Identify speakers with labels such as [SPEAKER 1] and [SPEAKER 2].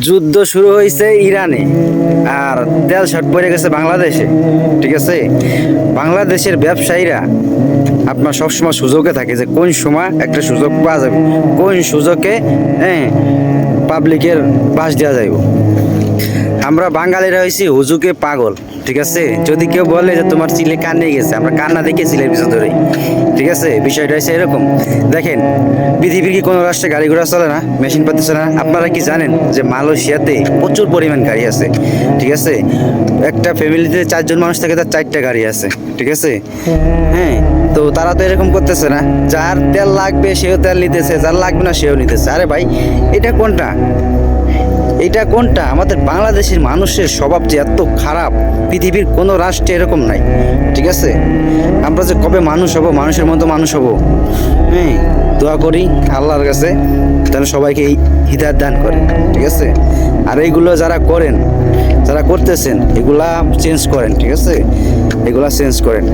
[SPEAKER 1] যুদ্ধ শুরু হয়েছে ইরানে, আর তেল শর্ট পড়ে গেছে বাংলাদেশে। ঠিক আছে, বাংলাদেশের ব্যবসায়ীরা আপনার সবসময় সুযোগে থাকে যে কোন সময় একটা সুযোগ পাওয়া যাবে, কোন সুযোগে পাবলিকের বাস দেওয়া যাইব। আমরা বাঙালিরা হয়েছি হুজুকে পাগল। ঠিক আছে, যদি কেউ বলে যে তোমার চিলে কানে গেছে, আমরা কান্না দেখে চিলের পিছন ধরে। ঠিক আছে, বিষয়টা হচ্ছে এরকম। দেখেন, পৃথিবীর কি কোনো রাষ্ট্রে গাড়ি ঘোড়া চলে না, মেশিন পাতি চলে না? আপনারা কি জানেন যে মালয়েশিয়াতে প্রচুর পরিমাণ গাড়ি আছে? ঠিক আছে, একটা ফ্যামিলিতে 4 জন মানুষ থাকে, তার 4টা গাড়ি আছে। ঠিক আছে, হ্যাঁ, তো তারা তো এরকম করতেছে না, যার তেল লাগবে সেও তেল নিতেছে, যার লাগবে না সেও নিতেছে। আরে ভাই, এটা কোনটা? এটা কোনটা? আমাদের বাংলাদেশের মানুষের স্বভাব যে এত খারাপ, পৃথিবীর কোনো রাষ্ট্রে এরকম নাই। ঠিক আছে, আমরা যে কবে মানুষ হব, মানুষের মতো মানুষ হব, হ্যাঁ, দোয়া করি আল্লাহর কাছে যেন সবাইকে এই হিদায়াত দান করে। ঠিক আছে, আর এইগুলো যারা করেন, যারা করতেছেন, এগুলা চেঞ্জ করেন। ঠিক আছে, এগুলা চেঞ্জ করেন।